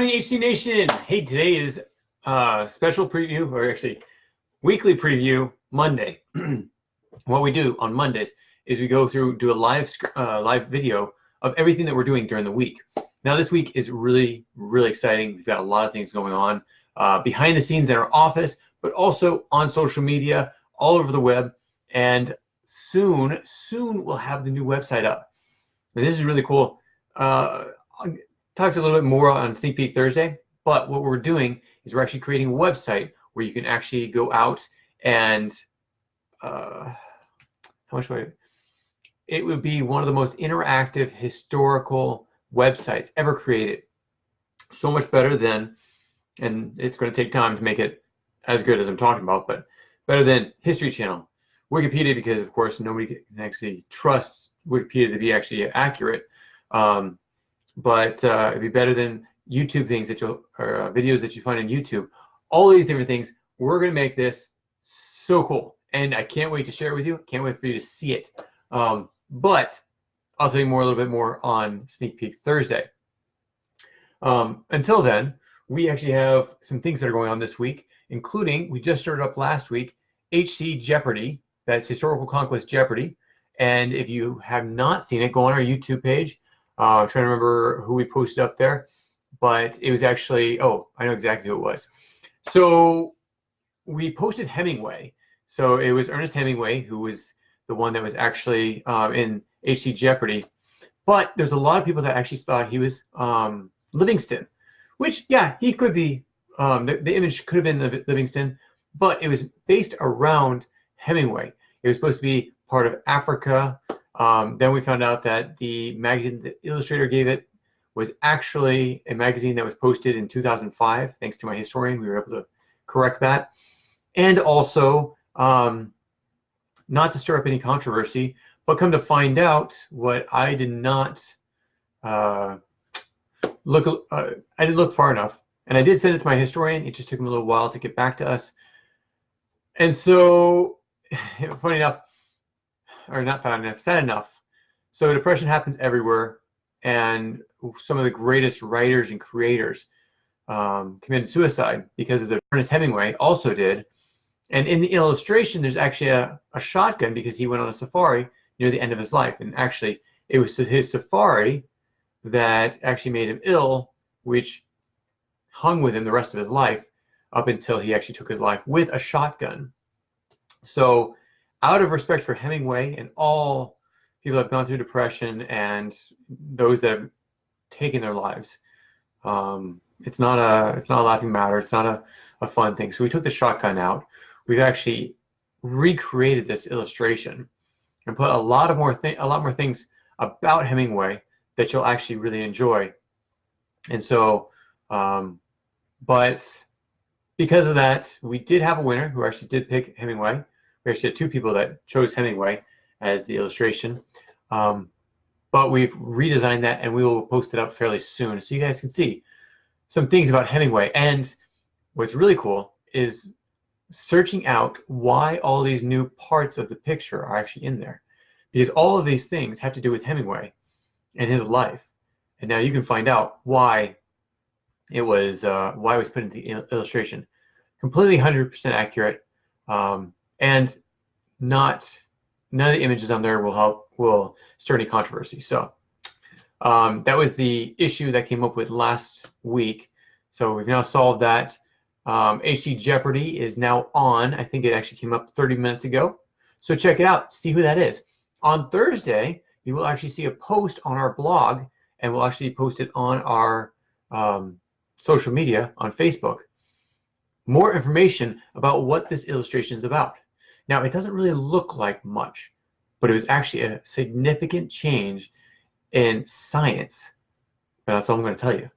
morning, HC Nation. Hey, today is special preview, or actually weekly preview Monday. What we do on Mondays is we go through, do a live video of everything that we're doing during the week. Now, this week is really, really exciting. We've got a lot of things going on behind the scenes in our office, but also on social media, all over the web. And soon we'll have the new website up. And this is really cool. I'll talk a little bit more on Sneak Peek Thursday, but what we're doing is we're actually creating a website where you can actually go out and it would be one of the most interactive historical websites ever created. So much better than, and it's going to take time to make it as good as I'm talking about, but better than History Channel, Wikipedia, because of course nobody can actually trust Wikipedia to be actually accurate. But it'd be better than YouTube things that or videos that you find on YouTube. All these different things. We're going to make this so cool, and I can't wait to share it with you. Can't wait for you to see it. But I'll tell you a little bit more on Sneak Peek Thursday. Until then, we actually have some things that are going on this week, including, we just started up last week, HC Jeopardy. That's Historical Conquest Jeopardy. And if you have not seen it, go on our YouTube page. I'm trying to remember who we posted up there, but it was actually, oh, I know exactly who it was. So we posted Hemingway. So it was Ernest Hemingway who was the one that was actually in HC Jeopardy. But there's a lot of people that actually thought he was Livingston, which, yeah, he could be. The image could have been Livingston, but it was based around Hemingway. It was supposed to be part of Africa. Then we found out that the magazine the illustrator gave it was actually a magazine that was posted in 2005. Thanks to my historian, we were able to correct that. And also, not to stir up any controversy, but come to find out what I did not I didn't look far enough. And I did send it to my historian. It just took him a little while to get back to us. And so, funny enough, or not funny enough, sad enough. So depression happens everywhere, and some of the greatest writers and creators committed suicide because of the Ernest Hemingway also did. And in the illustration, there's actually a shotgun because he went on a safari near the end of his life. And actually, it was his safari that actually made him ill, which hung with him the rest of his life up until he actually took his life with a shotgun. So out of respect for Hemingway and all people that have gone through depression and those that have taken their lives, it's not a laughing matter. It's not a fun thing. So we took the shotgun out. We've actually recreated this illustration and put a lot more things about Hemingway that you'll actually really enjoy. And so, but because of that, we did have a winner who actually did pick Hemingway. We actually had two people that chose Hemingway as the illustration. But we've redesigned that, and we will post it up fairly soon so you guys can see some things about Hemingway. And what's really cool is searching out why all these new parts of the picture are actually in there, because all of these things have to do with Hemingway and his life. And now you can find out why it was put into the illustration. Completely 100% accurate, and none of the images on there will stir any controversy. So that was the issue that came up with last week. So we've now solved that. HC Jeopardy is now on. I think it actually came up 30 minutes ago. So check it out. See who that is. On Thursday, you will actually see a post on our blog, and we'll actually post it on our social media on Facebook. More information about what this illustration is about. Now, it doesn't really look like much, but it was actually a significant change in science. But that's all I'm going to tell you.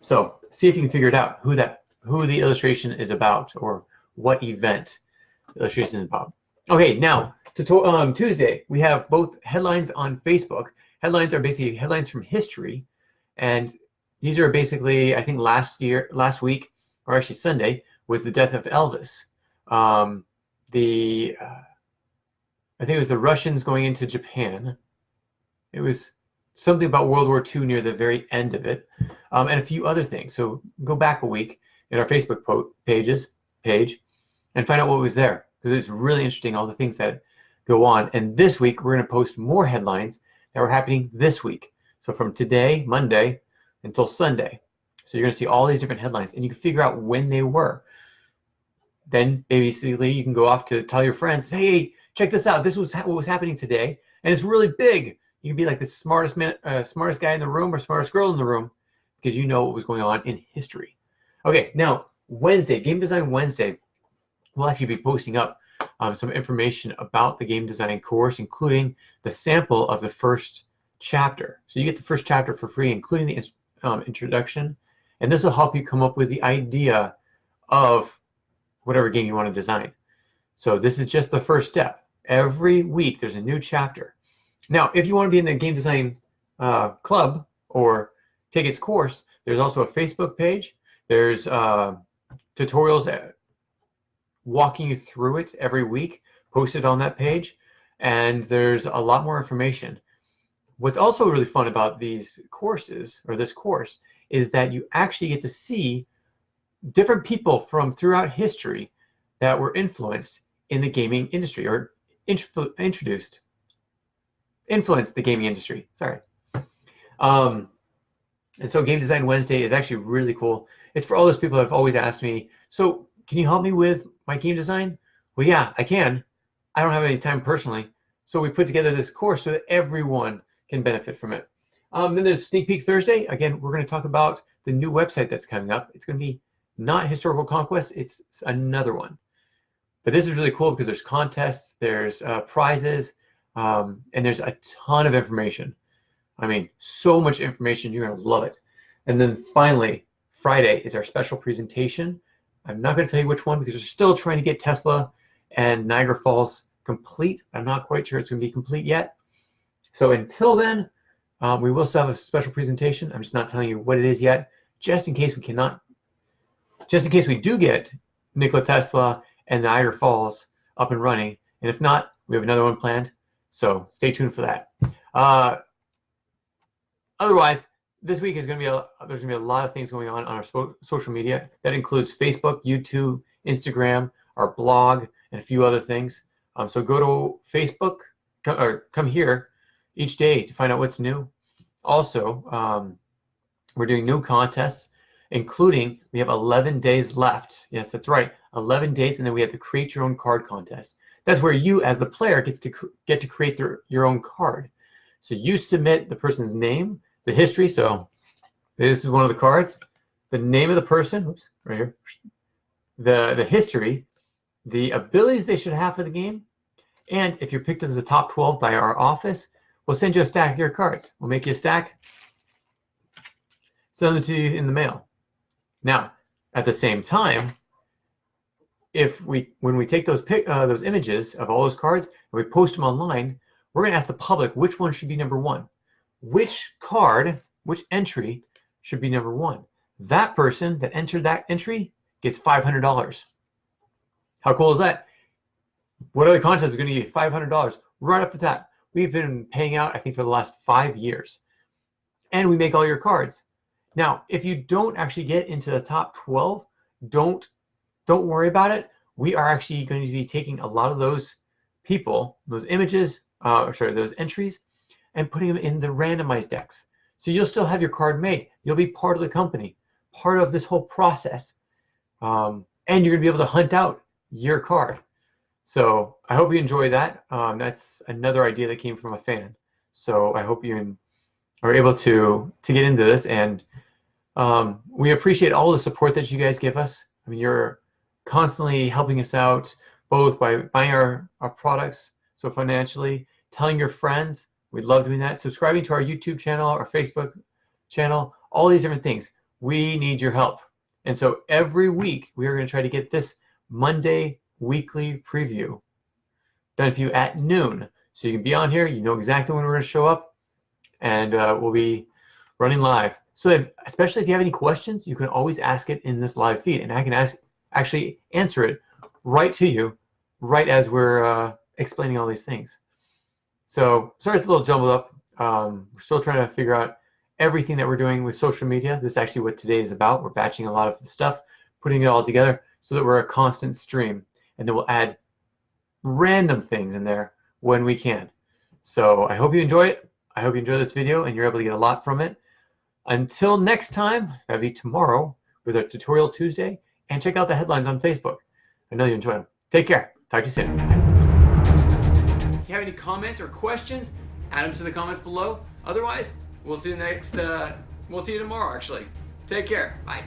So see if you can figure it out, who the illustration is about, or what event the illustration is about. Okay, now to Tuesday, we have both headlines on Facebook. Headlines are basically headlines from history, and these are basically, I think last week, or actually Sunday, was the death of Elvis. I think it was the Russians going into Japan. It was something about World War II near the very end of it, and a few other things. So go back a week in our Facebook page and find out what was there, because it's really interesting, all the things that go on. And this week we're going to post more headlines that were happening this week. So from today, Monday, until Sunday. So you're going to see all these different headlines, and you can figure out when they were. Then basically you can go off to tell your friends, hey, check this out. This was what was happening today, and it's really big. You can be like the smartest man, smartest guy in the room, or smartest girl in the room, because you know what was going on in history. Okay, now Wednesday, Game Design Wednesday, we'll actually be posting up some information about the game design course, including the sample of the first chapter. So you get the first chapter for free, including the introduction, and this will help you come up with the idea of whatever game you want to design. So this is just the first step. Every week there's a new chapter. Now, if you want to be in the game design club or take its course, there's also a Facebook page. There's tutorials walking you through it every week, posted on that page, and there's a lot more information. What's also really fun about these courses, or this course, is that you actually get to see different people from throughout history that were influenced in the gaming industry, or influenced the gaming industry. Sorry. And so Game Design Wednesday is actually really cool. It's for all those people that have always asked me, so can you help me with my game design? Well, yeah, I can. I don't have any time personally. So we put together this course so that everyone can benefit from it. Then there's Sneak Peek Thursday. Again, we're going to talk about the new website that's coming up. It's going to be not Historical Conquest, it's another one. But this is really cool because there's contests, there's prizes, and there's a ton of information. I mean, so much information, you're going to love it. And then finally, Friday is our special presentation. I'm not going to tell you which one because we're still trying to get Tesla and Niagara Falls complete. I'm not quite sure it's going to be complete yet. So until then, we will still have a special presentation. I'm just not telling you what it is yet, just in case we do get Nikola Tesla and Niagara Falls up and running. And if not, we have another one planned. So stay tuned for that. Otherwise, this week is going to be there's going to be a lot of things going on our social media. That includes Facebook, YouTube, Instagram, our blog, and a few other things. So go to Facebook or come here each day to find out what's new. Also, we're doing new contests, including we have 11 days left. Yes, that's right, 11 days, and then we have the Create Your Own Card contest. That's where you, as the player, get to create your own card. So you submit the person's name, the history. So this is one of the cards. The name of the person, oops, right here. The history, the abilities they should have for the game, and if you're picked as the top 12 by our office, we'll send you a stack of your cards. We'll make you a stack, send them to you in the mail. Now, at the same time, when we take those images of all those cards and we post them online, we're going to ask the public which one should be number one. Which card, which entry should be number one? That person that entered that entry gets $500. How cool is that? What other contest is going to give you $500 right off the top? We've been paying out, I think, for the last 5 years. And we make all your cards. Now, if you don't actually get into the top 12, don't worry about it. We are actually going to be taking a lot of those people, those images, those entries, and putting them in the randomized decks. So you'll still have your card made. You'll be part of the company, part of this whole process. And you're going to be able to hunt out your card. So I hope you enjoy that. That's another idea that came from a fan. So I hope you are able to get into this. And we appreciate all the support that you guys give us. I mean, you're constantly helping us out, both by buying our products, so financially, telling your friends. We love doing that. Subscribing to our YouTube channel, our Facebook channel, all these different things. We need your help. And so every week, we are going to try to get this Monday weekly preview done for you at noon. So you can be on here. You know exactly when we're going to show up. And we'll be running live. So especially if you have any questions, you can always ask it in this live feed. And I can actually answer it right to you, right as we're explaining all these things. So sorry it's a little jumbled up. We're still trying to figure out everything that we're doing with social media. This is actually what today is about. We're batching a lot of the stuff, putting it all together so that we're a constant stream, and then we'll add random things in there when we can. So I hope you enjoy it. I hope you enjoy this video and you're able to get a lot from it. Until next time, that'll be tomorrow with our Tutorial Tuesday, and check out the headlines on Facebook. I know you enjoy them. Take care. Talk to you soon. If you have any comments or questions, add them to the comments below. Otherwise, we'll see you tomorrow actually. Take care. Bye.